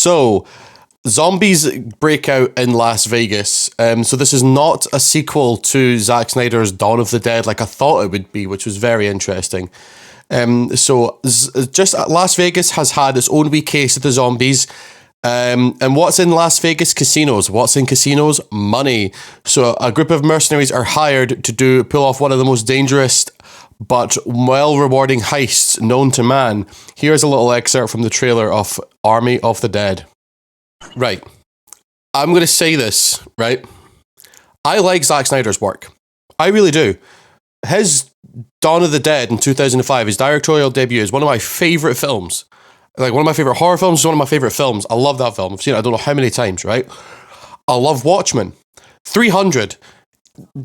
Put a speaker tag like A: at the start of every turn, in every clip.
A: So, zombies break out in Las Vegas. So this is not a sequel to Zack Snyder's Dawn of the Dead like I thought it would be, which was very interesting. Just Las Vegas has had its own wee case of the zombies. And what's in Las Vegas casinos? What's in casinos? Money. So a group of mercenaries are hired to pull off one of the most dangerous but well rewarding heists known to man. Here's a little excerpt from the trailer of Army of the Dead. Right. I'm going to say this, right? I like Zack Snyder's work. I really do. His Dawn of the Dead in 2005, his directorial debut, is one of my favourite films. Like, one of my favourite horror films is one of my favourite films. I love that film. I've seen it I don't know how many times, right? I love Watchmen. 300.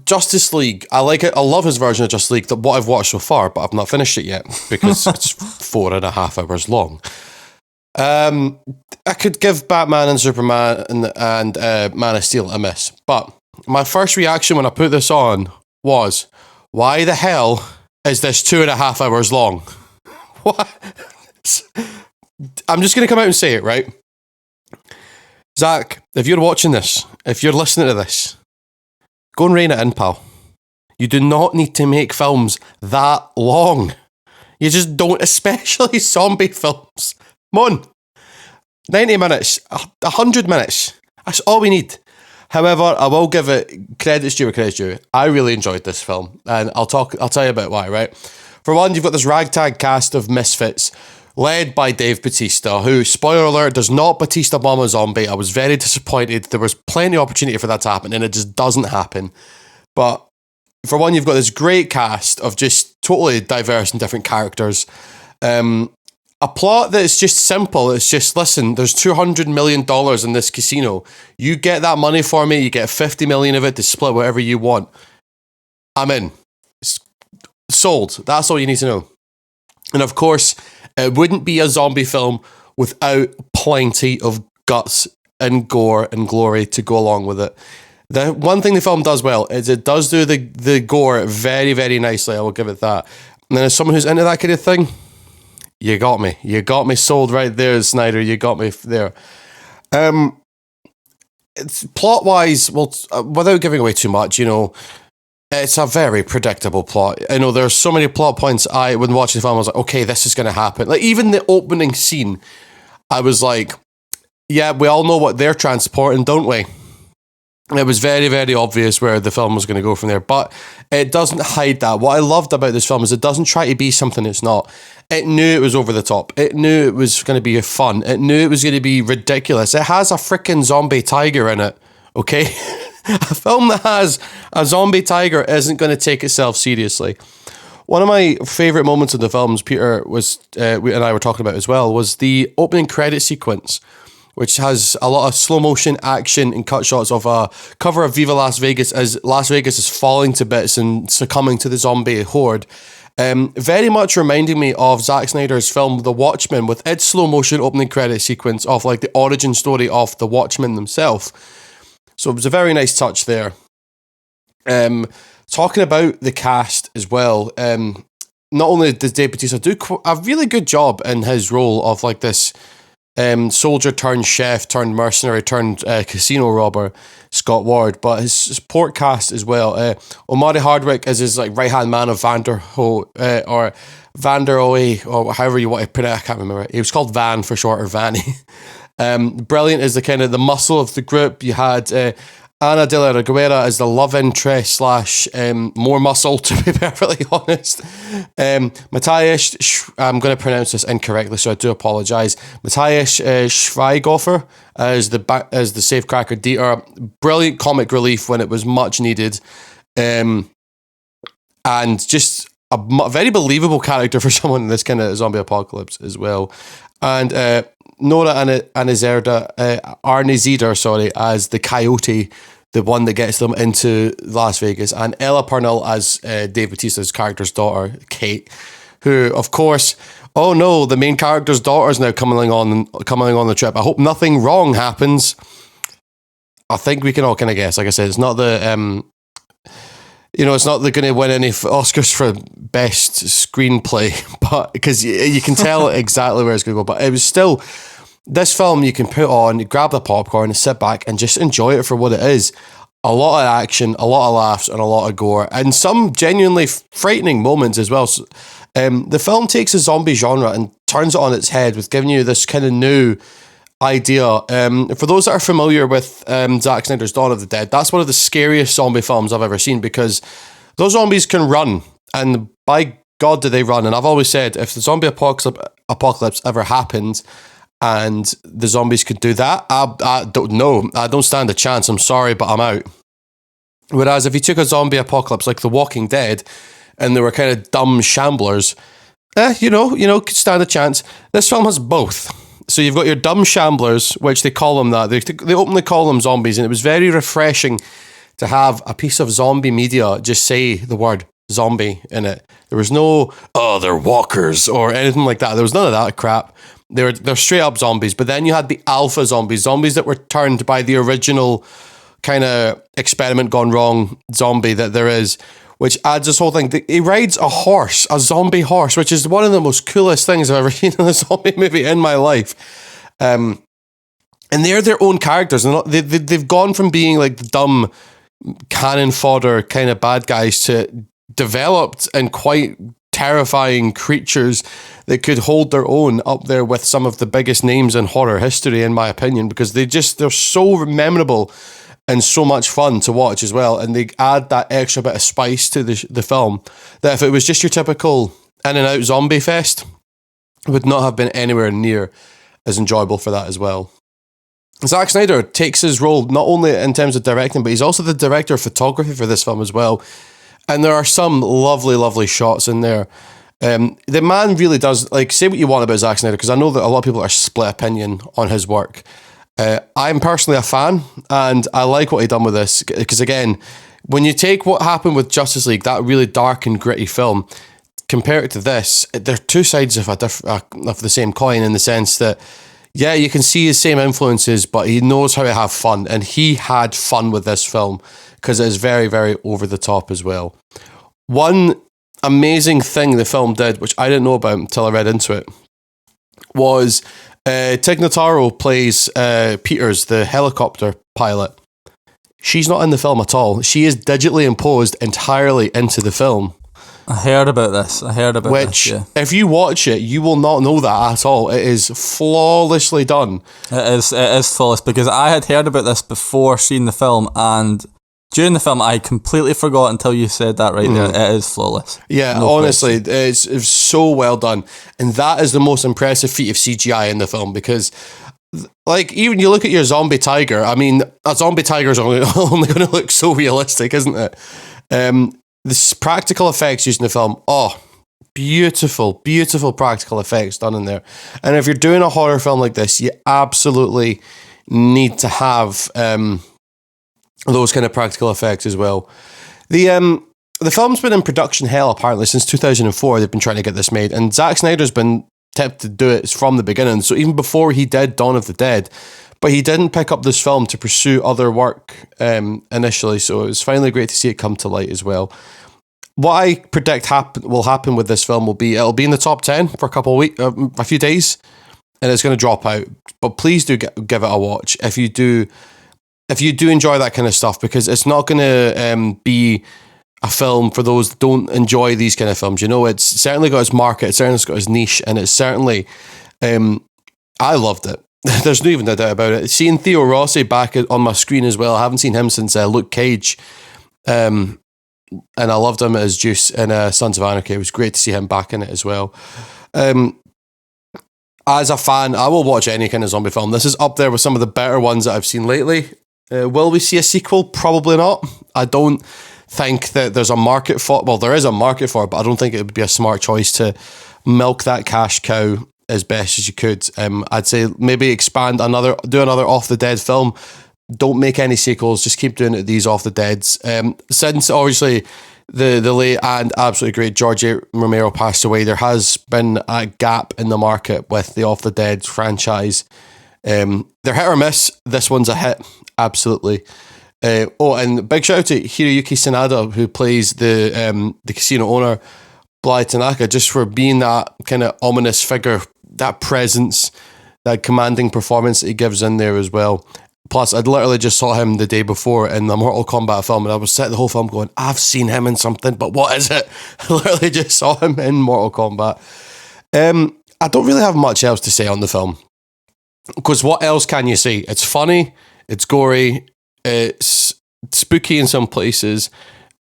A: Justice League. I like it. I love his version of Justice League, what I've watched so far, but I've not finished it yet because it's 4.5 hours long. I could give Batman and Superman and Man of Steel a miss, but my first reaction when I put this on was, why the hell is this 2.5 hours long? What? I'm just going to come out and say it, right? Zack, if you're watching this, if you're listening to this, go and rein it in, pal. You do not need to make films that long. You just don't, especially zombie films. Come on. 90 minutes, 100 minutes. That's all we need. However, I will give it credits due where credits due. I really enjoyed this film, and I'll tell you about why, right? For one, you've got this ragtag cast of misfits led by Dave Bautista, who, spoiler alert, does not Bautista bomb a zombie. I was very disappointed. There was plenty of opportunity for that to happen, and it just doesn't happen. But for one, you've got this great cast of just totally diverse and different characters. A plot that is just simple. It's just, listen, there's $200 million in this casino. You get that money for me. You get 50 million of it to split whatever you want. I'm in. It's sold. That's all you need to know. And of course, it wouldn't be a zombie film without plenty of guts and gore and glory to go along with it. The one thing the film does well is it does do the gore very, very nicely. I will give it that. And then as someone who's into that kind of thing, you got me. You got me sold right there, Snyder. You got me there. It's plot-wise, well, without giving away too much, it's a very predictable plot. I know there's so many plot points when watching the film, I was like, okay, this is going to happen. Like, even the opening scene, I was like, yeah, we all know what they're transporting, don't we? It was very, very obvious where the film was going to go from there, but it doesn't hide that. What I loved about this film is it doesn't try to be something it's not. It knew it was over the top. It knew it was going to be fun. It knew it was going to be ridiculous. It has a freaking zombie tiger in it, okay? A film that has a zombie tiger isn't going to take itself seriously. One of my favourite moments in the films, Peter and I were talking about as well, was the opening credit sequence, which has a lot of slow motion action and cut shots of a cover of Viva Las Vegas as Las Vegas is falling to bits and succumbing to the zombie horde. Very much reminding me of Zack Snyder's film The Watchmen, with its slow motion opening credit sequence of like the origin story of the Watchmen themselves. So it was a very nice touch there. Talking about the cast as well, not only does Dave Bautista do a really good job in his role of like this soldier turned chef turned mercenary turned casino robber, Scott Ward, but his support cast as well. Omari Hardwick is his like right hand man of Vander Oe, or however you want to put it. I can't remember. He was called Van for short, or Vanny. Brilliant is the kind of the muscle of the group. You had Ana de la Reguera as the love interest / more muscle, to be perfectly honest. Matthias, I'm going to pronounce this incorrectly, so I do apologise. Matthias Schweighöfer as the safecracker Dieter. Brilliant comic relief when it was much needed. And just a very believable character for someone in this kind of zombie apocalypse as well. And Nora Arne Zeder, as the coyote, the one that gets them into Las Vegas, and Ella Purnell as Dave Bautista's character's daughter, Kate, who, of course, oh no, the main character's daughter is now coming on the trip. I hope nothing wrong happens. I think we can all kind of guess. Like I said, it's not the it's not going to win any Oscars for best screenplay, but because you can tell exactly where it's going to go. But it was still This film you can put on, grab the popcorn and sit back and just enjoy it for what it is. A lot of action, a lot of laughs, and a lot of gore, and some genuinely frightening moments as well. So, the film takes the zombie genre and turns it on its head with giving you this kind of new idea. For those that are familiar with Zack Snyder's Dawn of the Dead, that's one of the scariest zombie films I've ever seen, because those zombies can run, and by God do they run. And I've always said, if the zombie apocalypse ever happened and the zombies could do that, I don't know. I don't stand a chance. I'm sorry, but I'm out. Whereas if you took a zombie apocalypse like The Walking Dead and they were kind of dumb shamblers, could stand a chance. This film has both. So you've got your dumb shamblers, which they call them that. They openly call them zombies, and it was very refreshing to have a piece of zombie media just say the word zombie in it. There was no, they're walkers or anything like that. There was none of that crap. They're straight up zombies. But then you had the alpha zombies that were turned by the original kind of experiment gone wrong zombie that there is, which adds this whole thing. He rides a horse, a zombie horse, which is one of the most coolest things I've ever seen in a zombie movie in my life. And they're their own characters. They've gone from being like the dumb cannon fodder kind of bad guys to developed and quite terrifying creatures that could hold their own up there with some of the biggest names in horror history, in my opinion, because they're so memorable and so much fun to watch as well. And they add that extra bit of spice to the film that if it was just your typical in and out zombie fest, it would not have been anywhere near as enjoyable for that as well. Zack Snyder takes his role not only in terms of directing, but he's also the director of photography for this film as well. And there are some lovely, lovely shots in there. The man really does, say what you want about Zack Snyder, because I know that a lot of people are split opinion on his work. I'm personally a fan, and I like what he done with this, because again, when you take what happened with Justice League, that really dark and gritty film, compare it to this, they're two sides of the same coin, in the sense that, yeah, you can see his same influences, but he knows how to have fun, and he had fun with this film, because it is very, very over the top as well. One amazing thing the film did, which I didn't know about until I read into it, was Tig Notaro plays Peters, the helicopter pilot. She's not in the film at all. She is digitally imposed entirely into the film.
B: I heard about this. Which, yeah.
A: If you watch it, you will not know that at all. It is flawlessly done.
B: It is flawless, because I had heard about this before seeing the film, and during the film, I completely forgot until you said that right there. It is flawless.
A: Yeah, no honestly, it's so well done. And that is the most impressive feat of CGI in the film, because even you look at your zombie tiger, I mean, a zombie tiger is only going to look so realistic, isn't it? The practical effects used in the film, beautiful, beautiful practical effects done in there. And if you're doing a horror film like this, you absolutely need to have those kind of practical effects as well. The film's been in production hell apparently since 2004. They've been trying to get this made, and Zack Snyder's been tipped to do it from the beginning. So even before he did Dawn of the Dead, but he didn't pick up this film to pursue other work initially. So it was finally great to see it come to light as well. What I predict will happen with this film it'll be in the top 10 for a few days, and it's going to drop out. But please do give it a watch if you do enjoy that kind of stuff, because it's not going to be a film for those that don't enjoy these kind of films. It's certainly got its market, it's certainly got its niche, and it's certainly, I loved it. There's no even a doubt about it. Seeing Theo Rossi back on my screen as well, I haven't seen him since Luke Cage, and I loved him as Juice in Sons of Anarchy. It was great to see him back in it as well. As a fan, I will watch any kind of zombie film. This is up there with some of the better ones that I've seen lately. Will we see a sequel? Probably not. I don't think that there's a market for it. Well, there is a market for it, but I don't think it would be a smart choice to milk that cash cow as best as you could. I'd say maybe do another Off the Dead film. Don't make any sequels. Just keep doing it, these Off the Deads. Since obviously the late and absolutely great George A. Romero passed away, there has been a gap in the market with the Off the Dead franchise. They're hit or miss. This one's a hit, absolutely. And big shout out to Hiroyuki Sanada, who plays the casino owner, Bly Tanaka, just for being that kind of ominous figure, that presence that commanding performance that he gives in there as well. Plus, I'd literally just saw him the day before in the Mortal Kombat film, and I was sitting the whole film going, I've seen him in something, but what is it? I literally just saw him in Mortal Kombat. I don't really have much else to say on the film, because what else can you say? It's funny, it's gory, it's spooky in some places,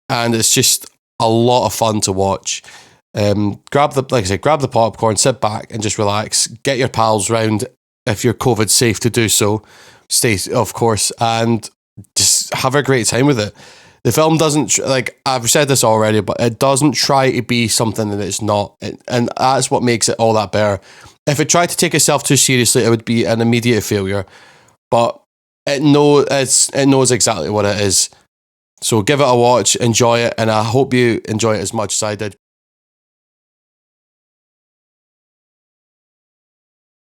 A: and it's just a lot of fun to watch. Grab the popcorn, sit back and just relax. Get your pals round if you're COVID safe to do so. Stay, of course, and just have a great time with it. The film doesn't, I've said this already, but it doesn't try to be something that it's not, and that's what makes it all that better. If it tried to take itself too seriously, it would be an immediate failure. But it knows exactly what it is. So give it a watch, enjoy it, and I hope you enjoy it as much as I did.